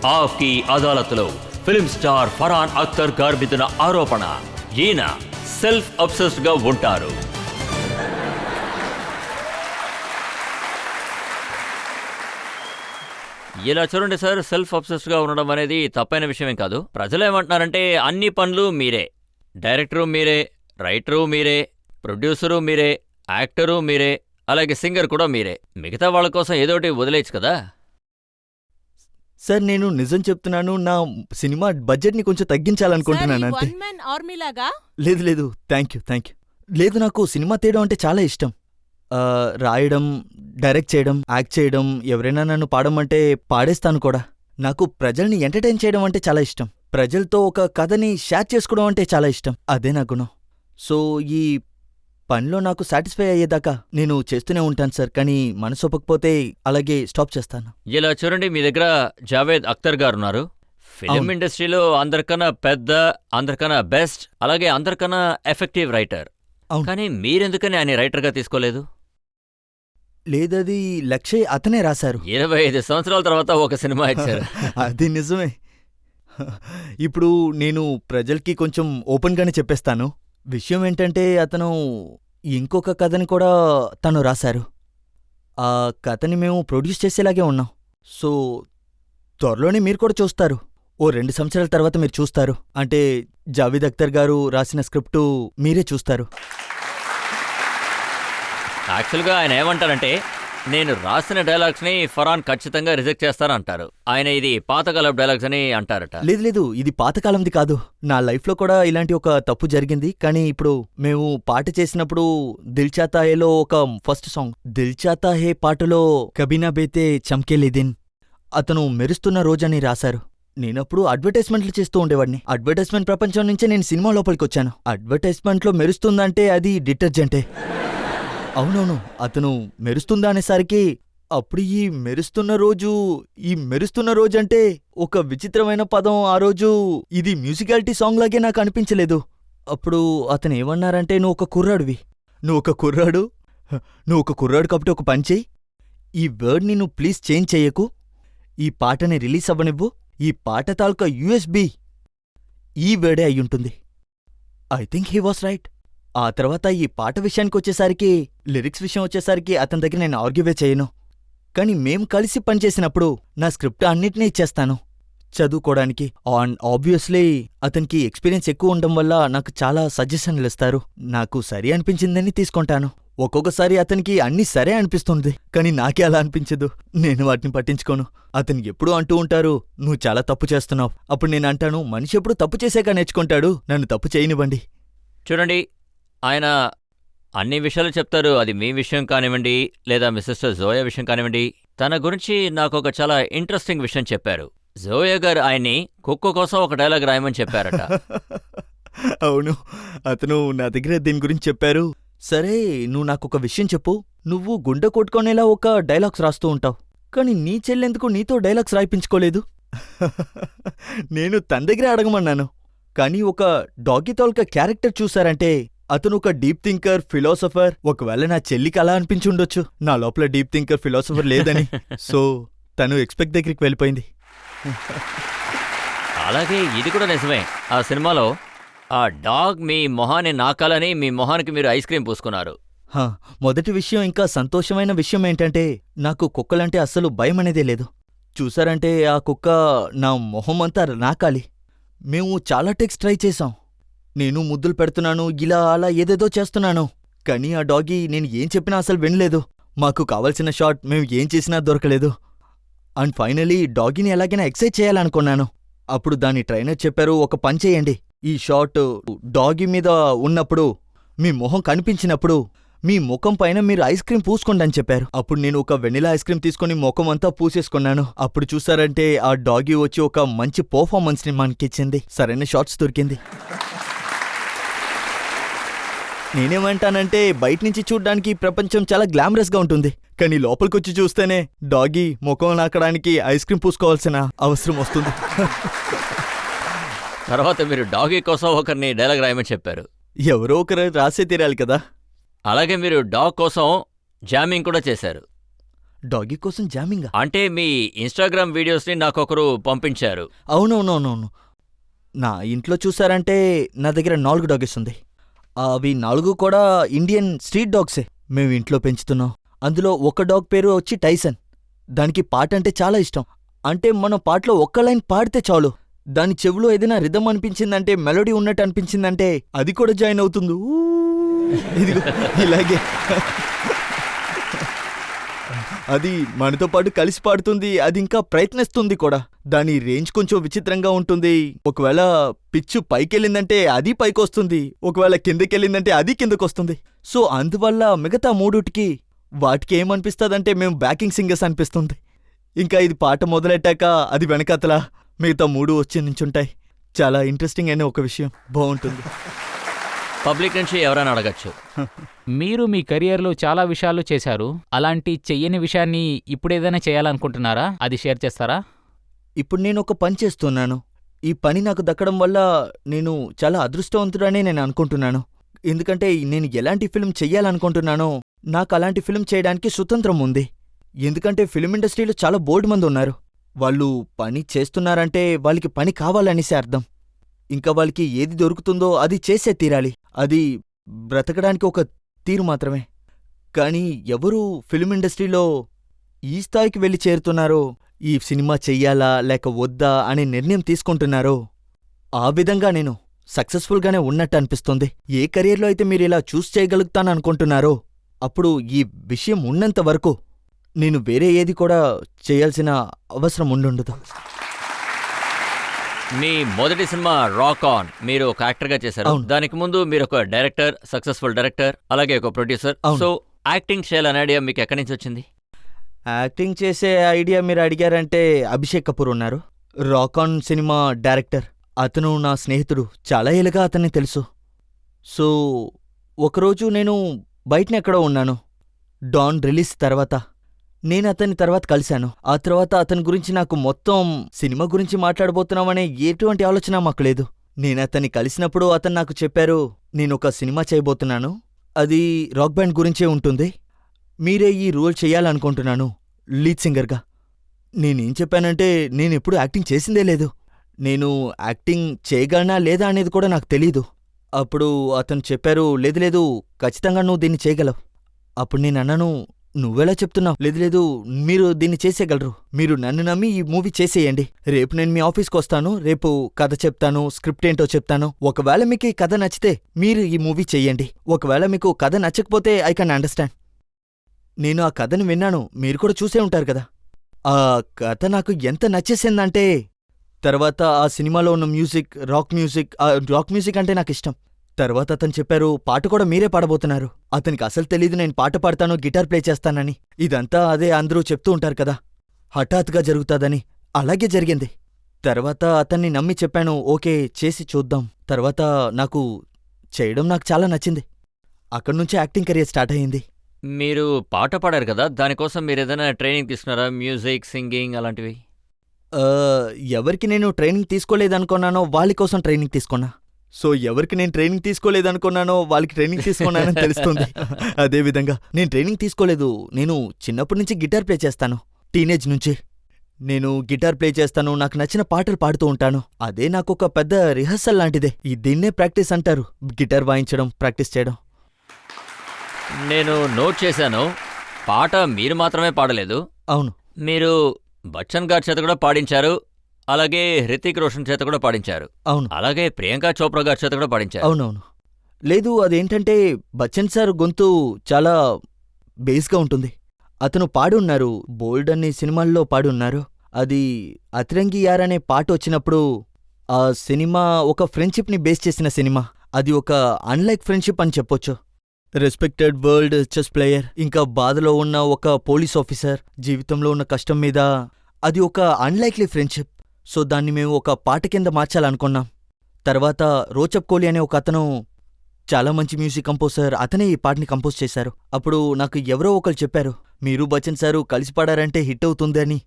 Of కి అదాలత్లో film star Farhan Akhtar గారి మీదున్న ఆరోపణ, ఈయన సెల్ఫ్ అబ్సెస్డ్ గా ఉంటారు. ఇలా చూడండి సార్, సెల్ఫ్ అబ్సెస్డ్ గా ఉండడం అనేది తప్పైన విషయమేం కాదు. ప్రజలు ఏమంటున్నారంటే అన్ని పనులు మీరే, డైరెక్టరు మీరే, రైటరు మీరే, ప్రొడ్యూసరు మీరే, యాక్టరు మీరే, అలాగే సింగర్ కూడా మీరే. మిగతా వాళ్ళ కోసం ఏదోటి వదిలేయచ్చు కదా. సార్ నేను నిజం చెప్తున్నాను, నా సినిమా బడ్జెట్ని కొంచెం తగ్గించాలనుకుంటున్నాను అంతే. లేదు లేదు, థ్యాంక్ యూ. లేదు, నాకు సినిమా తీయడం అంటే చాలా ఇష్టం. రాయడం, డైరెక్ట్ చేయడం, యాక్ట్ చేయడం, ఎవరైనా నన్ను పాడమంటే పాడేస్తాను కూడా. నాకు ప్రజల్ని ఎంటర్టైన్ చేయడం అంటే చాలా ఇష్టం. ప్రజలతో ఒక కథని షేర్ చేసుకోవడం అంటే చాలా ఇష్టం. అదే నా గుణం. సో ఈ పనిలో నాకు సాటిస్ఫై అయ్యేదాకా నేను చేస్తూనే ఉంటాను సార్. కానీ మనసు ఒప్పకపోతే అలాగే స్టాప్ చేస్తాను. ఇలా చూడండి, మీ దగ్గర జావేద్ అఖ్తర్ గారు ఉన్నారు. ఫిలిం ఇండస్ట్రీలో అందరికన్నా పెద్ద, అందరికన్నా బెస్ట్, అలాగే అందరికన్నా ఎఫెక్టివ్ రైటర్. కానీ మీరెందుకని ఆయన రైటర్గా తీసుకోలేదు? లేదది లక్ష్య్ అతనే రాశారు. 25 సంవత్సరాల తర్వాత ఒక సినిమా ఇచ్చారు. అది నిజమే. ఇప్పుడు నేను ప్రజలకి కొంచెం ఓపెన్గానే చెప్పేస్తాను. విషయం ఏంటంటే అతను ఇంకొక కథని కూడా తను రాశారు. ఆ కథని మేము ప్రొడ్యూస్ చేసేలాగే ఉన్నాం. సో త్వరలోనే మీరు కూడా చూస్తారు. ఓ 2 సంవత్సరాల తర్వాత మీరు చూస్తారు. అంటే జావేద్ అఖ్తర్ గారు రాసిన స్క్రిప్టు మీరే చూస్తారు. యాక్చువల్గా ఆయన ఏమంటారంటే, నేను రాసిన డైలాగ్స్ని ఫరాన్ ఖచ్చితంగా రిజెక్ట్ చేస్తారంటారు. ఆయన ఇది పాతకాలం డైలాగ్స్ అని అంటారట. లేదు లేదు, ఇది పాతకాలంది కాదు. నా లైఫ్లో కూడా ఇలాంటి ఒక తప్పు జరిగింది. కానీ ఇప్పుడు మేము పాట చేసినప్పుడు దిల్ చాతా హేలో ఒక ఫస్ట్ సాంగ్, దిల్ చాతా హే పాటలో కబీనా బేతే చమ్కేలే దిన్ అతను మెరుస్తున్న రోజని రాశారు. నేనప్పుడు అడ్వర్టైజ్మెంట్లు చేస్తూ ఉండేవాడిని. అడ్వర్టైజ్మెంట్ ప్రపంచం నుంచే నేను సినిమా లోపలికొచ్చాను. అడ్వర్టైజ్మెంట్లో మెరుస్తుందంటే అది డిటర్జెంటే. అవునవును, అతను మెరుస్తుందా అనేసరికి అప్పుడు ఈ మెరుస్తున్న రోజంటే ఒక విచిత్రమైన పదం. ఆ రోజు ఇది మ్యూజికాలిటీ సాంగ్ లాగే నాకు అనిపించలేదు. అప్పుడు అతను ఏమన్నారంటే, నువ్వు ఒక కుర్రాడు కాబట్టి ఒక పని చెయ్యి, ఈ వర్డ్ని నువ్వు ప్లీజ్ చేంజ్ చెయ్యకు, ఈ పాటని రిలీజ్ అవ్వనివ్వు, ఈ పాట తాలూకా USB ఈ వర్డే అయ్యుంటుంది. I think he was right. ఆ తర్వాత ఈ పాట విషయానికొచ్చేసరికి, లిరిక్స్ విషయం వచ్చేసరికి అతని దగ్గర నేను ఆర్గ్యూవే చేయను. కానీ మేం కలిసి పనిచేసినప్పుడు నా స్క్రిప్ట్ అన్నిటినీ ఇచ్చేస్తాను చదువుకోవడానికి. ఆబ్వియస్లీ అతనికి ఎక్స్పీరియన్స్ ఎక్కువ ఉండడం వల్ల నాకు చాలా సజెషన్లు ఇస్తారు. నాకు సరి అనిపించిందని తీసుకుంటాను. ఒక్కొక్కసారి అతనికి అన్నీ సరే అనిపిస్తుంది, కానీ నాకే అలా అనిపించదు. నేను వాటిని పట్టించుకోను. అతను ఎప్పుడూ అంటూ ఉంటారు, నువ్వు చాలా తప్పు చేస్తున్నావు. అప్పుడు నేను అంటాను, మనిషి ఎప్పుడు తప్పు చేసాక నేర్చుకుంటాడు, నన్ను తప్పు చేయనివ్వండి. చూడండి, ఆయన అన్ని విషయాలు చెప్తారు. అది మీ విషయం కానివ్వండి, లేదా మీ సిస్టర్ జోయా విషయం కానివ్వండి. తన గురించి నాకు ఒక చాలా ఇంట్రెస్టింగ్ విషయం చెప్పారు. జోయా గారు ఆయన్ని కుక్క కోసం ఒక డైలాగ్ రాయమని చెప్పారట. అవును, అతను నా దగ్గర దీని గురించి చెప్పారు. సరే, నువ్వు నాకొక విషయం చెప్పు. నువ్వు గుండె కొట్టుకునేలా ఒక డైలాగ్స్ రాస్తూ ఉంటావు, కానీ నీ చెల్లెందుకు నీతో డైలాగ్స్ రాయిపించుకోలేదు? నేను తన దగ్గరే అడగమన్నాను. కానీ ఒక డాగీ తాలూకా క్యారెక్టర్ చూశారంటే అతను ఒక డీప్ థింకర్, ఫిలాసఫర్. ఒకవేళ నా చెల్లికి అలా అనిపించుండొచ్చు, నా లోపల డీప్ థింకర్, ఫిలాసఫర్ లేదని. సో తను ఎక్స్పెక్ట్ దగ్గరికి వెళ్ళిపోయింది. అలాగే ఇది కూడా నిజమే. ఆ సినిమాలో ఆ డాగ్ మీ మొహాన్ని నాకాలని మీ మొహానికి మీరు ఐస్ క్రీం పూసుకున్నారు. మొదటి విషయం, ఇంకా సంతోషమైన విషయం ఏంటంటే, నాకు కుక్కలంటే అస్సలు భయం అనేదే లేదు. చూసారంటే ఆ కుక్క నా మొహం అంతా నాకాలి. మేము చాలా టెక్స్ ట్రై చేశాం. నేను ముద్దులు పెడుతున్నాను, ఇలా అలా ఏదేదో చేస్తున్నాను. కానీ ఆ డాగీ నేను ఏం చెప్పినా అసలు వినలేదు. మాకు కావలసిన షాట్ మేము ఏం చేసినా దొరకలేదు. అండ్ ఫైనలీ డాగీని ఎలాగైనా ఎక్సైజ్ చేయాలనుకున్నాను. అప్పుడు దాని ట్రైనర్ చెప్పారు, ఒక పని చేయండి, ఈ షాట్ డాగీ మీద ఉన్నప్పుడు, మీ మొహం కనిపించినప్పుడు మీ ముఖం పైన మీరు ఐస్ క్రీం పూసుకోండి అని చెప్పారు. అప్పుడు నేను ఒక వెనిలా ఐస్ క్రీం తీసుకుని ముఖం అంతా పూసేసుకున్నాను. అప్పుడు చూసారంటే ఆ డాగీ వచ్చి ఒక మంచి పర్ఫార్మెన్స్ని మనకిచ్చింది. సరైన షాట్స్ దొరికింది. నేనేమంటానంటే, బయట నుంచి చూడ్డానికి ప్రపంచం చాలా గ్లామరస్గా ఉంటుంది, కానీ లోపలికొచ్చి చూస్తేనే డాగీ ముఖం నాకడానికి ఐస్ క్రీం పూసుకోవాల్సిన అవసరం వస్తుంది. తర్వాత మీరు డాగీ కోసం ఒకరిని డైలాగ్ రాయమని చెప్పారు. ఎవరో ఒకరు రాసే తీరాలి కదా. అలాగే మీరు డాగ్ కోసం జామింగ్ కూడా చేశారు. డాగీ కోసం జామింగా? అంటే మీ ఇన్‌స్టాగ్రామ్ వీడియోస్‌ని నాకొకరు పంపించారు. అవునవునవునవును. నా ఇంట్లో చూసారంటే నా దగ్గర 4 డాగీస్ ఉంది. అవి 4 కూడా ఇండియన్ స్ట్రీట్ డాగ్సే. మేము ఇంట్లో పెంచుతున్నాం. అందులో ఒక డాగ్ పేరు వచ్చి టైసన్. దానికి పాటంటే చాలా ఇష్టం. అంటే మనం పాటలో ఒక్క లైన్ పాడితే చాలు, దాని చెవిలో ఏదైనా రిథమ్ అనిపించిందంటే, మెలోడీ ఉన్నట్టు అనిపించిందంటే అది కూడా జాయిన్ అవుతుంది. ఇదిగో ఇలాగే అది మనతో పాటు కలిసి పాడుతుంది. అది ఇంకా ప్రయత్నిస్తుంది కూడా. దాని రేంజ్ కొంచెం విచిత్రంగా ఉంటుంది. ఒకవేళ పిచ్చు పైకెళ్ళిందంటే అది పైకొస్తుంది, ఒకవేళ కిందకెళ్ళిందంటే అది కిందకొస్తుంది. సో అందువల్ల మిగతా మూడుటికి వాటికి ఏమనిపిస్తుందంటే మేము బ్యాకింగ్ సింగర్స్ అనిపిస్తుంది. ఇంకా ఇది పాట మొదలెట్టాక అది వెనకాతల మిగతా 3 వచ్చి నించుంటాయి. చాలా ఇంట్రెస్టింగ్ అయిన ఒక విషయం. బాగుంటుంది. పబ్లిక్ నుంచి ఎవరైనా అడగచ్చు. మీరు మీ కెరియర్లో చాలా విషయాలు చేశారు. అలాంటి చెయ్యని విషయాన్ని ఇప్పుడేదైనా చేయాలనుకుంటున్నారా? అది షేర్ చేస్తారా? ఇప్పుడు నేను ఒక పని చేస్తున్నాను. ఈ పని నాకు దక్కడం వల్ల నేను చాలా అదృష్టవంతుడనే నేను అనుకుంటున్నాను. ఎందుకంటే నేను ఎలాంటి ఫిల్మ్ చెయ్యాలనుకుంటున్నానో నాకు అలాంటి ఫిల్మ్ చేయడానికి స్వతంత్రం ఉంది. ఎందుకంటే ఫిల్మ్ ఇండస్ట్రీలో చాలా బోల్డ్ మంది ఉన్నారు. వాళ్ళు పని చేస్తున్నారంటే వాళ్ళకి పని కావాలనేసే అర్థం. ఇంకా వాళ్ళకి ఏది దొరుకుతుందో అది చేసే తీరాలి. అది బ్రతకడానికి ఒక తీరు మాత్రమే. కానీ ఎవరు ఫిల్మ్ ఇండస్ట్రీలో ఈ స్థాయికి వెళ్ళి చేరుతున్నారో, ఈ సినిమా చెయ్యాలా లేక వద్దా అనే నిర్ణయం తీసుకుంటున్నారో, ఆ విధంగా నేను సక్సెస్ఫుల్గానే ఉన్నట్టు అనిపిస్తుంది. ఏ కెరియర్లో అయితే మీరు ఇలా చూస్ చేయగలుగుతాననుకుంటున్నారో, అప్పుడు ఈ విషయం ఉన్నంత వరకు నేను వేరే ఏది కూడా చేయాల్సిన అవసరం ఉండుండదు. మీ మొదటి సినిమా రాక్ ఆన్ మీరు ఒక యాక్టర్గా చేశారు. అవును. దానికి ముందు మీరు ఒక డైరెక్టర్, సక్సెస్ఫుల్ డైరెక్టర్, అలాగే ఒక ప్రొడ్యూసర్. అవును. సో యాక్టింగ్ చేయాలనే ఐడియా మీకు ఎక్కడి నుంచి వచ్చింది? యాక్టింగ్ చేసే ఐడియా మీరు అడిగారంటే అభిషేక్ కపూర్ ఉన్నారు, రాక్ ఆన్ సినిమా డైరెక్టర్. అతను నా స్నేహితుడు. చాలా ఏళ్ళుగా అతన్ని తెలుసు. సో ఒకరోజు నేను బయటనెక్కడో ఉన్నాను. డాన్ రిలీజ్ తర్వాత నేను అతన్ని తర్వాత కలిశాను. ఆ తర్వాత అతని గురించి నాకు మొత్తం సినిమా గురించి మాట్లాడబోతున్నామనే ఎటువంటి ఆలోచన మాకు లేదు. నేను అతన్ని కలిసినప్పుడు అతను నాకు చెప్పారు, నేనొక సినిమా చేయబోతున్నాను, అది రాక్ బ్యాండ్ గురించే ఉంటుంది, మీరే ఈ రోల్ చెయ్యాలనుకుంటున్నాను లీడ్ సింగర్గా. నేనేం చెప్పానంటే నేనెప్పుడు యాక్టింగ్ చేసిందే లేదు, నేను యాక్టింగ్ చేయగలనా లేదా అనేది కూడా నాకు తెలీదు. అప్పుడు అతను చెప్పారు, లేదు లేదు ఖచ్చితంగా నువ్వు దీన్ని చేయగలవు. అప్పుడు నేనన్నాను, నువ్వెలా చెప్తున్నావు? లేదు లేదు మీరు దీన్ని చేసేయగలరు, మీరు నన్ను నమ్మి ఈ మూవీ చేసేయండి. రేపు నేను మీ ఆఫీస్కి వస్తాను, రేపు కథ చెప్తాను, స్క్రిప్ట్ ఏంటో చెప్తాను. ఒకవేళ మీకు ఈ కథ నచ్చితే మీరు ఈ మూవీ చెయ్యండి, ఒకవేళ మీకు కథ నచ్చకపోతే ఐ కెన్ అండర్స్టాండ్. నేను ఆ కథను విన్నాను, మీరు కూడా చూసే ఉంటారు కదా. ఆ కథ నాకు ఎంత నచ్చేసిందంటే తర్వాత ఆ సినిమాలో ఉన్న మ్యూజిక్, రాక్ మ్యూజిక్ అంటే నాకు ఇష్టం. తర్వాత అతను చెప్పారు, పాట కూడా మీరే పాడబోతున్నారు. అతనికి అసలు తెలీదు నేను పాట పాడతాను, గిటార్ ప్లే చేస్తానని. ఇదంతా అదే అందరూ చెప్తూ ఉంటారు కదా, హఠాత్తుగా జరుగుతాదని. అలాగే జరిగింది. తర్వాత అతన్ని నమ్మి చెప్పాను, ఓకే చేసి చూద్దాం. తర్వాత నాకు చేయడం నాకు చాలా నచ్చింది. అక్కడ్నుంచి యాక్టింగ్ కెరియర్ స్టార్ట్ అయ్యింది. మీరు పాట పాడారు కదా, దానికోసం మీరు ఏదైనా ట్రైనింగ్ తీసుకున్నారా? మ్యూజిక్, సింగింగ్ అలాంటివి? ఎవరికి నేను ట్రైనింగ్ తీసుకోలేదనుకున్నానో వాళ్ళ కోసం ట్రైనింగ్ తీసుకున్నా. సో ఎవరికి నేను ట్రైనింగ్ తీసుకోలేదనుకున్నానో వాళ్ళకి ట్రైనింగ్ తీసుకున్నానని తెలుస్తుంది. అదేవిధంగా నేను ట్రైనింగ్ తీసుకోలేదు. నేను చిన్నప్పటి నుంచి గిటార్ ప్లే చేస్తాను. టీనేజ్ నుంచి నేను గిటార్ ప్లే చేస్తాను, నాకు నచ్చిన పాటలు పాడుతూ ఉంటాను. అదే నాకొక పెద్ద రిహర్సల్ లాంటిదే. దీన్నే ప్రాక్టీస్ అంటారు, గిటార్ వాయించడం, ప్రాక్టీస్ చేయడం. నేను నోట్ చేశాను, పాట మీరు మాత్రమే పాడలేదు, అవును, మీరు బచ్చన్ గారి చేత కూడా పాడించారు, అలాగే హృతిక్ రోషన్ చేత కూడా పాడించారు, అవును, అలాగే ప్రియాంక చోప్రా గారి చేత కూడా పాడించారు. అవునవును. లేదు, అదేంటంటే బచ్చన్ సార్ గొంతు చాలా బేస్గా ఉంటుంది. అతను పాడి ఉన్నారు, బోల్డ్ అన్ని సినిమాల్లో పాడి ఉన్నారు. అది అతిరంగి యార్ అనే పాట వచ్చినప్పుడు ఆ సినిమా ఒక ఫ్రెండ్షిప్ని బేస్ చేసిన సినిమా. అది ఒక అన్లైక్ ఫ్రెండ్షిప్ అని చెప్పొచ్చు. రెస్పెక్టెడ్ వరల్డ్ చెస్ ప్లేయర్, ఇంకా బాధలో ఉన్న ఒక పోలీస్ ఆఫీసర్ జీవితంలో ఉన్న కష్టం మీద అది ఒక అన్లైక్లీ ఫ్రెండ్షిప్. సో దాన్ని మేము ఒక పాట కింద మార్చాలనుకున్నాం. తర్వాత రోచబ్ కోహ్లీ అనే ఒక అతను చాలా మంచి మ్యూజిక్ కంపోజర్, అతనే ఈ పాటని కంపోజ్ చేశారు. అప్పుడు నాకు ఎవరో ఒకరు చెప్పారు, మీరు బచ్చన్ సారు కలిసి పాడారంటే హిట్ అవుతుంది అని.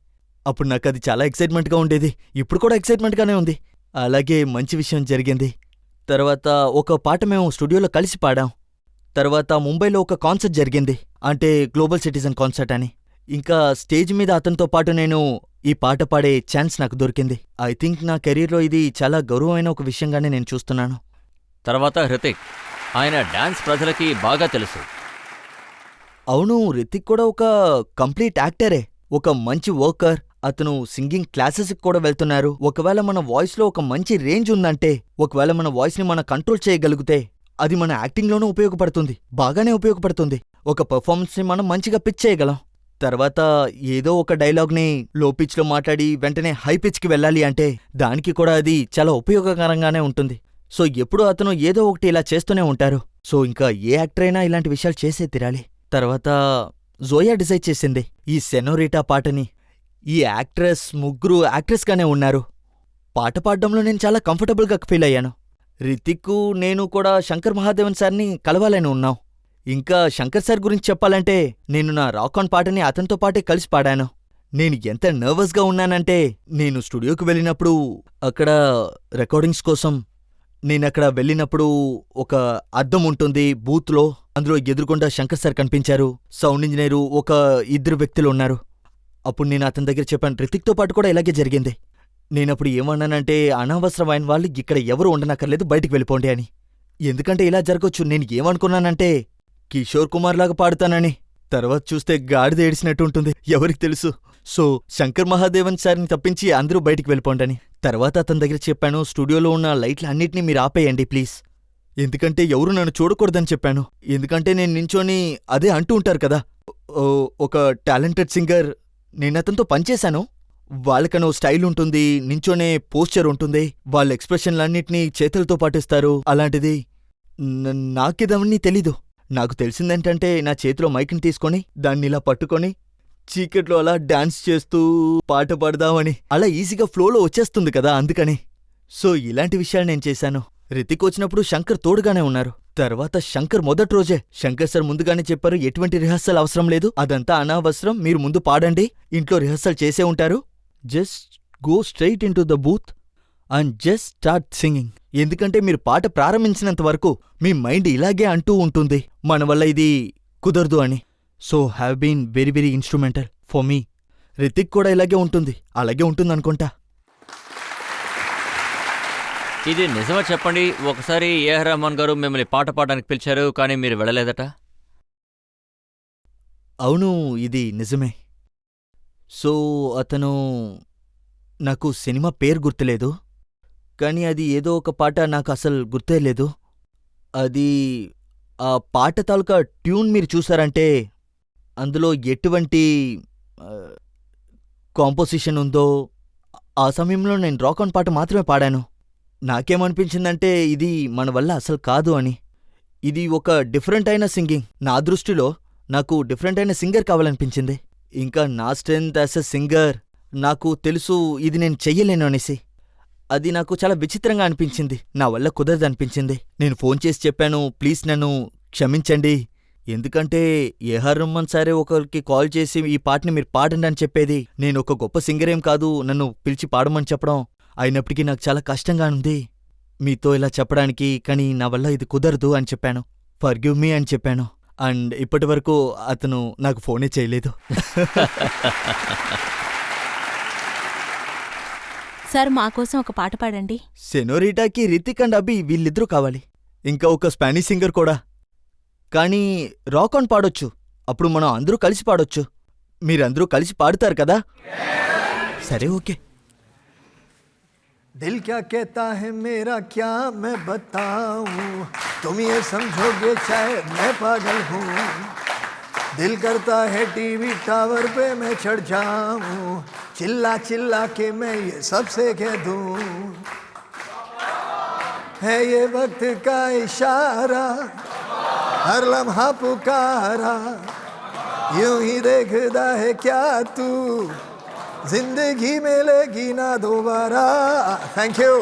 అప్పుడు నాకు అది చాలా ఎక్సైట్మెంట్గా ఉండేది, ఇప్పుడు కూడా ఎక్సైట్మెంట్గానే ఉంది. అలాగే మంచి విషయం జరిగింది. తర్వాత ఒక పాట మేము స్టూడియోలో కలిసి పాడాం. తర్వాత ముంబైలో ఒక కాన్సర్ట్ జరిగింది, అంటే గ్లోబల్ సిటిజన్ కాన్సర్ట్ అని. ఇంకా స్టేజ్ మీద అతనితో పాటు నేను ఈ పాట పాడే ఛాన్స్ నాకు దొరికింది. ఐ థింక్ నా కెరీర్లో ఇది చాలా గౌరవమైన ఒక విషయంగానే నేను చూస్తున్నాను. తర్వాత హృతిక్. ఆయన డాన్స్ ప్రజలకి బాగా తెలుసు. అవును, రితిక్ కూడా ఒక కంప్లీట్ యాక్టరే, ఒక మంచి వర్కర్. అతను సింగింగ్ క్లాసెస్కి కూడా వెళ్తున్నారు. ఒకవేళ మన వాయిస్లో ఒక మంచి రేంజ్ ఉందంటే, ఒకవేళ మన వాయిస్ని మనం కంట్రోల్ చేయగలిగితే అది మన యాక్టింగ్లోనూ ఉపయోగపడుతుంది, బాగానే ఉపయోగపడుతుంది. ఒక పెర్ఫార్మెన్స్ని మనం మంచిగా పిచ్ చేయగలం. తర్వాత ఏదో ఒక డైలాగ్ని లో పిచ్లో మాట్లాడి వెంటనే హై పిచ్కి వెళ్ళాలి అంటే దానికి కూడా అది చాలా ఉపయోగకరంగానే ఉంటుంది. సో ఎప్పుడూ అతను ఏదో ఒకటి ఇలా చేస్తూనే ఉంటారు. సో ఇంకా ఏ యాక్టర్ అయినా ఇలాంటి విషయాలు చేసే తీరాలి. తర్వాత జోయా డిసైడ్ చేసింది ఈ సెనోరిటా పాటని. ఈ యాక్ట్రెస్ ముగ్గురు యాక్ట్రెస్గానే ఉన్నారు. పాట పాడడంలో నేను చాలా కంఫర్టబుల్గా ఫీల్ అయ్యాను. రితిక్, నేను కూడా శంకర్ మహాదేవన్ సార్ని కలవాలని ఉన్నాం. ఇంకా శంకర్ సార్ గురించి చెప్పాలంటే, నేను నా రాక్ ఆన్ పాటని అతనితో పాటే కలిసి పాడాను. నేను ఎంత నర్వస్గా ఉన్నానంటే, నేను స్టూడియోకి వెళ్ళినప్పుడు అక్కడ రికార్డింగ్స్ కోసం నేనక్కడ వెళ్ళినప్పుడు ఒక అద్దం ఉంటుంది బూత్లో, అందులో ఎదురుకుండా శంకర్ సార్ కనిపించారు. సౌండ్ ఇంజనీరు, ఒక ఇద్దరు వ్యక్తులు ఉన్నారు. అప్పుడు నేను అతని దగ్గర చెప్పాను, రితిక్తో పాటు కూడా ఇలాగే జరిగింది. నేనప్పుడు ఏమన్నానంటే, అనవసరమైన వాళ్ళు ఇక్కడ ఎవరు ఉండనక్కర్లేదు, బయటికి వెళ్ళిపోండి అని. ఎందుకంటే ఇలా జరగొచ్చు. నేను ఏమనుకున్నానంటే కిషోర్ కుమార్ లాగా పాడుతానని. తర్వాత చూస్తే గాడిద ఏడిసినట్టు ఉంటుంది, ఎవరికి తెలుసు. సో శంకర్ మహాదేవన్ సార్ని తప్పించి అందరూ బయటికి వెళ్ళిపోండని. తర్వాత అతని దగ్గర చెప్పాను, స్టూడియోలో ఉన్న లైట్లు అన్నిటినీ మీరు ఆపేయండి ప్లీజ్, ఎందుకంటే ఎవరు నన్ను చూడకూడదని చెప్పాను. ఎందుకంటే నేను నించోని అదే అంటూ ఉంటారు కదా, ఒక టాలెంటెడ్ సింగర్, నేను అతనితో పనిచేశాను. వాళ్ళకనో స్టైల్ ఉంటుంది, నించోనే పోస్చర్ ఉంటుంది, వాళ్ళ ఎక్స్ప్రెషన్లన్నిటినీ చేతులతో పాటిస్తారు. అలాంటిది నాకిదవన్నీ తెలీదు. నాకు తెలిసిందేంటంటే, నా చేతిలో మైక్ని తీసుకొని దాన్ని ఇలా పట్టుకొని చీకట్లో అలా డాన్స్ చేస్తూ పాట పాడదామని, అలా ఈజీగా ఫ్లోలో వచ్చేస్తుంది కదా, అందుకని. సో ఇలాంటి విషయాలు నేను చేశాను. రితిక్ వచ్చినప్పుడు శంకర్ తోడుగానే ఉన్నారు. తర్వాత శంకర్ మొదటి రోజే శంకర్ సార్ ముందుగానే చెప్పారు, ఎటువంటి రిహర్సల్ అవసరం లేదు, అదంతా అనవసరం, మీరు ముందు పాడండి, ఇంట్లో రిహర్సల్ చేసే ఉంటారు, just go straight in to the booth and just start singing. ఎందుకంటే మీరు పాట ప్రారంభించినంత వరకు మీ మైండ్ ఇలాగే అంటూ ఉంటుంది, మన వల్ల ఇది కుదరదు అని. So have been very very instrumental for me. Ritik కూడా ఇలాగే ఉంటుంది, అలాగే ఉంటుందనుకుంటా. ఇది నిజమా చెప్పండి, ఒకసారి ఏఆర్ రెహమాన్ గారు మిమ్మల్ని పాట పాడడానికి పిలిచారు, కానీ మీరు వెళ్ళలేదట? అవును, ఇది నిజమే. సో అతను, నాకు సినిమా పేరు గుర్తులేదు, కానీ అది ఏదో ఒక పాట నాకు అసలు గుర్తే లేదు. అది ఆ పాట తాలూకా ట్యూన్ మీరు చూసారంటే అందులో ఎటువంటి కాంపోజిషన్ ఉందో, ఆ సమయంలో నేను రాక్ ఆన్ పాట మాత్రమే పాడాను. నాకేమనిపించిందంటే ఇది మన వల్ల అసలు కాదు అని. ఇది ఒక డిఫరెంట్ అయిన సింగింగ్. నా దృష్టిలో నాకు డిఫరెంట్ అయిన సింగర్ కావాలనిపించింది. ఇంకా నా స్ట్రెంత్ యాజ్ ఎ సింగర్ నాకు తెలుసు ఇది నేను చెయ్యలేను అనేసి. అది నాకు చాలా విచిత్రంగా అనిపించింది, నా వల్ల కుదరదు అనిపించింది. నేను ఫోన్ చేసి చెప్పాను, ప్లీజ్ నన్ను క్షమించండి, ఎందుకంటే ఏఆర్ రెహమాన్ సారే ఒకరికి కాల్ చేసి ఈ పాటని మీరు పాడండి అని చెప్పేది. నేను ఒక గొప్ప సింగరేం కాదు నన్ను పిలిచి పాడమని చెప్పడం. అయినప్పటికీ నాకు చాలా కష్టంగా ఉంది మీతో ఇలా చెప్పడానికి, కానీ నా వల్ల ఇది కుదరదు అని చెప్పాను. ఫర్గివ్ మీ అని చెప్పాను. అండ్ ఇప్పటి వరకు అతను నాకు ఫోనే చేయలేదు. సార్, మాకోసం ఒక పాట పాడండి. సెనోరిటాకి రితిక్ అండ్ అభి వీళ్ళిద్దరూ కావాలి, ఇంకా ఒక స్పానిష్ సింగర్ కూడా. కానీ రాక్ ఆన్ పాడొచ్చు, అప్పుడు మనం అందరూ కలిసి పాడొచ్చు. మీరందరూ కలిసి పాడుతారు కదా? సరే, ఓకే. दिल क्या कहता है मेरा क्या मैं बताऊं, तुम ये समझोगे शायद मैं पागल हूँ. दिल करता है टीवी टावर पे मैं चढ़ जाऊं, चिल्ला चिल्ला के मैं ये सबसे कह दूं. है ये वक्त का इशारा, हर लम्हा पुकारा, यूं ही देखता है क्या तू, जिंदगी मिलेगी ना दोबारा. Thank you.